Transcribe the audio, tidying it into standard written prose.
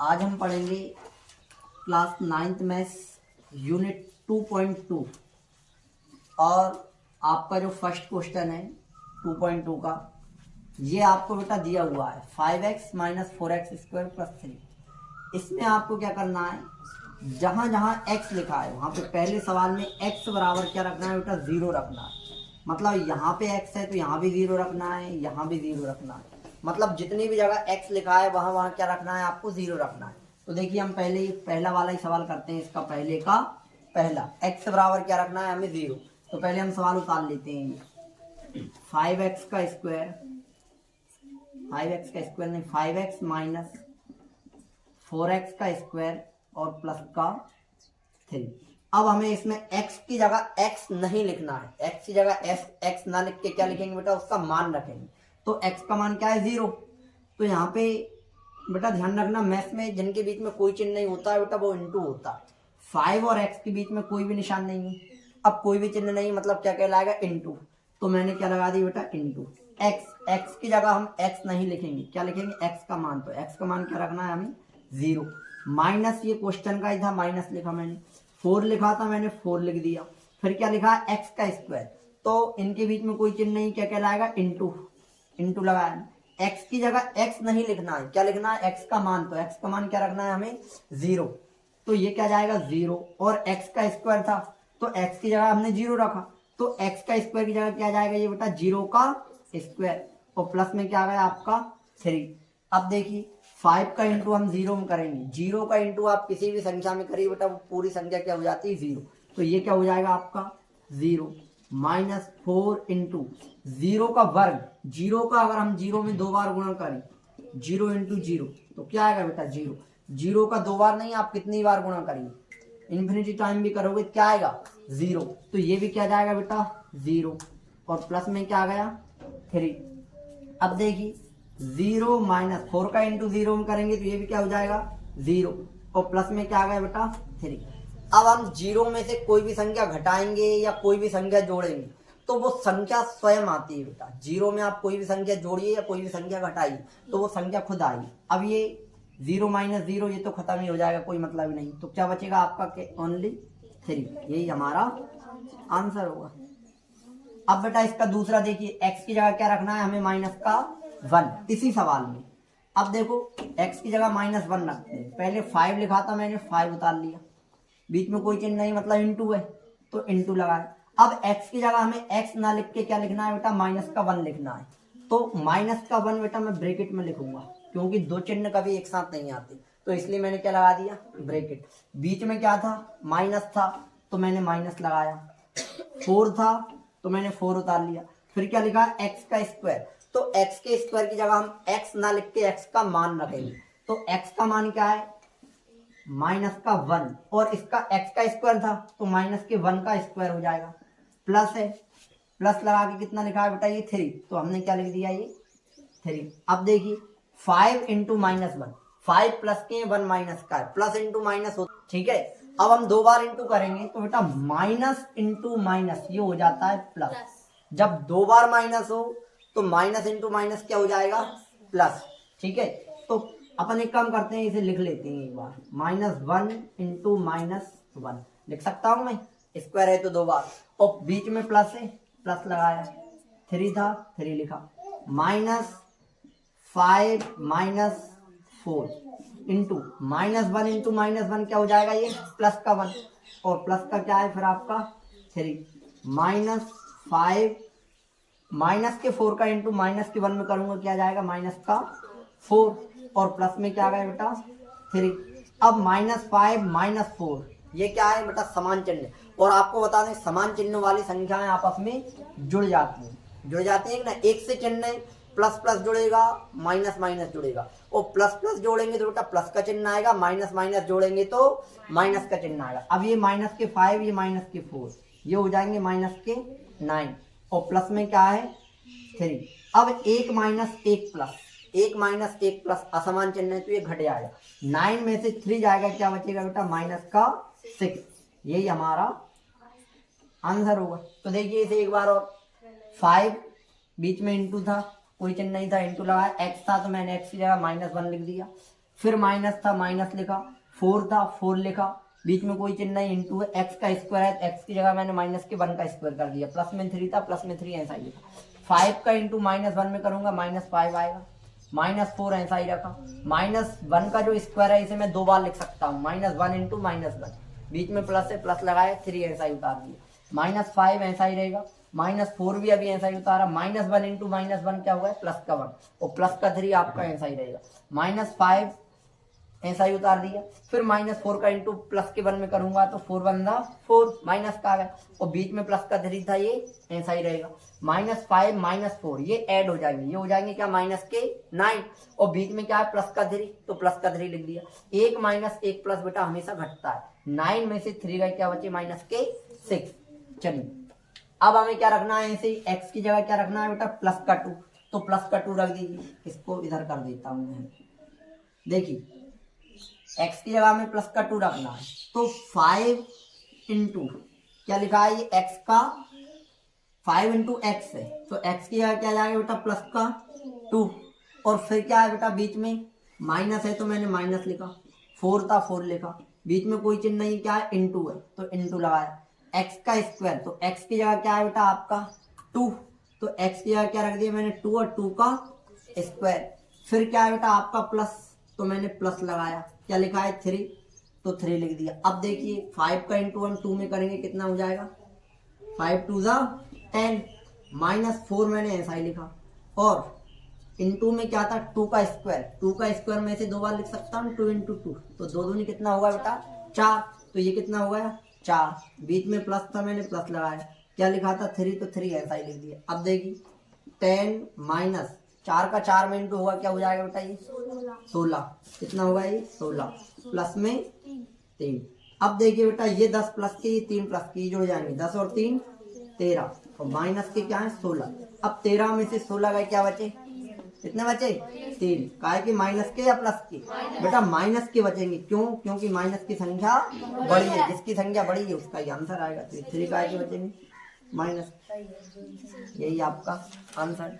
आज हम पढ़ेंगे क्लास 9th मैथ्स यूनिट 2.2 और आपका जो फर्स्ट क्वेश्चन है 2.2 का, ये आपको बेटा दिया हुआ है 5x minus 4x square plus 3। इसमें आपको क्या करना है, जहां जहां x लिखा है वहां पे पहले सवाल में x बराबर क्या रखना है बेटा, 0 रखना है। मतलब यहाँ पे x है तो यहाँ भी 0 रखना है, यहाँ भी 0 रखना है। मतलब जितनी भी जगह x लिखा है वहां वहां क्या रखना है, आपको 0 रखना है। तो देखिए हम पहले पहला वाला ही सवाल करते हैं। इसका पहले का पहला x बराबर क्या रखना है हमें, 0। तो पहले हम सवाल उतार लेते हैं। 5x का स्क्वायर, 5x का स्क्वायर नहीं, 5x माइनस 4x का स्क्वायर और प्लस का 3। अब हमें इसमें x की जगह x नहीं लिखना है। x की जगह x ना लिख के क्या लिखेंगे बेटा, उसका मान रखेंगे। तो x का मान क्या है, 0। तो यहाँ पे बेटा ध्यान रखना, मैथ्स में जिनके बीच में कोई चिन्ह नहीं होता है बेटा वो इनटू होता है। 5 और x के बीच में कोई भी निशान नहीं है। अब कोई भी चिन्ह नहीं, मतलब क्या कहलाएगा, इनटू। तो मैंने क्या लगा दी बेटा, इनटू x की जगह हम x नहीं लिखेंगे, क्या लिखेंगे, x का मान। तो x का मान क्या रखना है हमें, 0। माइनस, ये क्वेश्चन का ही था, माइनस लिखा मैंने। 4 लिखा था मैंने, 4 लिख दिया। फिर क्या लिखा, x का स्क्वायर। तो इनके बीच में कोई चिन्ह नहीं, क्या कहलाएगा, इनटू। इनटू लगाया। x की जगह x नहीं लिखना है, क्या लिखना है, x का मान। तो x का मान क्या रखना है हमें, 0। तो ये क्या जाएगा, 0। और x का स्क्वायर था तो x की जगह हमने 0 रखा, तो x का स्क्वायर की जगह क्या जाएगा, ये बेटा 0 का स्क्वायर। और प्लस में क्या आ गया आपका 3। अब देखिए 5 का इंटू हम 0 में करेंगे। 0 का इंटू आप किसी भी संख्या में करिए बेटा, वो पूरी संख्या क्या हो जाती है, 0। तो ये क्या हो जाएगा आपका 0 माइनस 4 इंटू 0 का वर्ग। 0 का अगर हम 0 में 2 बार गुणा करें, 0 इंटू 0, तो क्या आएगा बेटा, 0। 0 का 2 बार नहीं, आप कितनी बार गुणा करिए, इन्फिनिटी टाइम भी करोगे, क्या आएगा, 0। तो ये भी क्या जाएगा बेटा, 0। और प्लस में क्या आ गया, 3। अब देखिए 0 माइनस 4 का इंटू 0 में करेंगे तो ये भी क्या हो जाएगा, 0। और प्लस में क्या आ गया बेटा, 3। अब हम 0 में से कोई भी संख्या घटाएंगे या कोई भी संख्या जोड़ेंगे तो वो संख्या स्वयं आती है बेटा। 0 में आप कोई भी संख्या जोड़िए या कोई भी संख्या घटाइए तो वो संख्या खुद आएगी। अब ये 0 माइनस 0 ये तो खत्म ही हो जाएगा, कोई मतलब ही नहीं। तो क्या बचेगा आपका, ओनली 3। यही हमारा आंसर होगा। अब बेटा इसका दूसरा देखिए, x की जगह क्या रखना है हमें, माइनस का 1। इसी सवाल में अब देखो x की जगह माइनस 1 रखते हैं। पहले 5 लिखा था मैंने, 5 उतार लिया, बीच में कोई चिन्ह नहीं, मतलब इंटू है तो इंटू लगाए। अब x की जगह हमें x ना लिख के क्या लिखना है बेटा, माइनस का 1 लिखना है। तो माइनस का 1 बेटा मैं ब्रैकेट में लिखूंगा, क्योंकि दो चिन्ह कभी एक साथ नहीं आते, तो इसलिए मैंने क्या लगा दिया, ब्रैकेट। बीच में क्या था, माइनस था तो मैंने माइनस लगाया। 4 था तो मैंने 4 उतार लिया। फिर क्या लिखा, x का स्क्वायर। तो x के स्क्वायर की जगह हम x ना लिख के x का मान रखेंगे। तो x का मान क्या है, माइनस का 1। और इसका x का स्क्वायर था तो माइनस के 1 का स्क्वायर हो जाएगा। प्लस है, प्लस लगा के कितना लिखा है बेटा, ये 3। तो हमने क्या लिख दिया, ये 3। अब देखिए 5 इंटू माइनस 1, 5 प्लस के 1 माइनस का है, प्लस इंटू माइनस हो, ठीक है। अब हम 2 बार इंटू करेंगे तो बेटा माइनस इंटू माइनस ये हो जाता है प्लस। जब 2 बार माइनस हो तो माइनस इंटू माइनस क्या हो जाएगा, प्लस, ठीक है। तो अपन एक काम करते हैं, इसे लिख लेते हैं एक बार, -1 इंटू -1 लिख सकता हूं मैं, स्क्वायर है तो 2 बार। और बीच में प्लस है, प्लस लगाया। 3 था, 3 लिखा। -5 -4 इंटू -1 इंटू -1 क्या हो जाएगा, ये प्लस का 1। और प्लस का क्या है फिर आपका 3। -5 माइनस के 4 का इंटू माइनस के 1 में करूंगा, क्या जाएगा, माइनस का 4। और प्लस में क्या आ गया बेटा, 3। अब -5 -4 ये क्या है बेटा, समान चिन्ह। और आपको बता दें समान चिन्ह वाली संख्याएं आपस में जुड़ जाती है ना। एक से चिन्ह प्लस प्लस जुड़ेगा, माइनस माइनस जुड़ेगा। और प्लस प्लस जोड़ेंगे तो बेटा प्लस का चिन्ह आएगा, माइनस माइनस जोड़ेंगे तो माइनस का चिन्ह आएगा। अब ये माइनस के 5, ये माइनस के 4, ये हो जाएंगे माइनस के 9। और प्लस में क्या है, 3। अब 1 माइनस 1 प्लस, 1 माइनस 1 प्लस असमान चिन्ह है तो ये घट जाएगा। 9 में से 3 जाएगा, क्या बचेगा बेटा, माइनस का 6। यही हमारा आंसर होगा। तो देखिए इसे एक बार और, 5 बीच में इंटू था, कोई चिन्ह नहीं था, इंटू लगाया। x था तो मैंने x की जगह -1 लिख दिया। फिर माइनस था माइनस लिखा, 4 था 4 लिखा, बीच में कोई चिन्ह नहीं, इंटू है, एक्स का स्क्वायर है, एक्स की जगह मैंने माइनस के 1 का स्क्वायर कर दिया, प्लस में 3 था प्लस में 3 ऐसा ही लिखा। 5 का इंटू -1 में करूंगा -5 आएगा, -4 ऐसा ही रखा। -1 का जो स्क्वायर है इसे मैं 2 बार लिख सकता हूँ, -1 इंटू -1, बीच में प्लस है प्लस लगाया, 3 ऐसा ही उतार दिया, -5 ऐसा ही रहेगा, -4 भी अभी ऐसा ही उतारा, -1 इंटू -1 क्या हुआ है प्लस का 1, और प्लस का 3 आपका ऐसा ही रहेगा, -5 ऐसा ही उतार दिया। फिर -4 का इंटू प्लस के 1 में करूंगा तो 4 1 4 माइनस का आ गया, और बीच में प्लस का 3 था, ये ऐसा ही रहेगा, -5 -4 ये ऐड हो जाएंगे, ये हो जाएंगे क्या माइनस के 9, और बीच में क्या है प्लस का 3, तो प्लस का 3 लिख दिया। 1 - 1 प्लस बेटा हमेशा घटता है, 9 में से 3 गए क्या बचे माइनस के 6। चलिए अब हमें क्या रखना है, ऐसे एक्स की जगह क्या रखना है बेटा प्लस का 2, तो प्लस का 2 रख दीजिए, इसको इधर कर देता हूं मैं। देखिए x की जगह में प्लस का 2 रखना है, तो 5 इंटू क्या लिखा है, ये x का 5 इंटू एक्स है, तो x की जगह क्या जाएगा बेटा प्लस का 2, और फिर क्या है बेटा बीच में माइनस है तो मैंने माइनस लिखा, 4 था 4 लिखा, बीच में कोई चिन्ह नहीं, क्या है इंटू है तो इंटू लगाया, x का स्क्वायर, तो x की जगह क्या है बेटा आपका 2, तो x की जगह क्या रख दिया मैंने 2 और 2 का स्क्वायर, फिर क्या है बेटा आपका प्लस, तो मैंने प्लस लगाया, क्या लिखा है 3, तो 3 लिख दिया। अब देखिए 5 का इंटू 1 2 में करेंगे कितना हो जाएगा, 5 2 10, -4 मैंने ऐसा ही लिखा, और इंटू में क्या था 2 का स्क्वायर, 2 का स्क्वायर में से 2 बार लिख सकता हूँ, 2 इंटू 2, तो 2 दूनी कितना होगा बेटा 4, तो ये कितना हो गया 4, बीच में प्लस था मैंने प्लस लगाया, क्या लिखा था 3, तो 3 ऐसा ही लिख दिया। अब देखिए 10 माइनस 4 का 4 में इंटू होगा क्या हो जाएगा बेटा ये 16, कितना होगा ये 16, प्लस में 3। अब देखिए बेटा ये 10 प्लस के, ये 3 प्लस के, जो हो जाएंगे 10 और 3 13, और माइनस के क्या है 16। अब 13 में से 16 गए क्या बचे, कितने बचे 3, काहे कि माइनस के या प्लस के, बेटा माइनस के बचेंगे, क्यों, क्योंकि माइनस की संख्या बड़ी है, जिसकी संख्या बड़ी है उसका ही आंसर आएगा, तो 3 काहे के बचेंगे माइनस, यही आपका आंसर।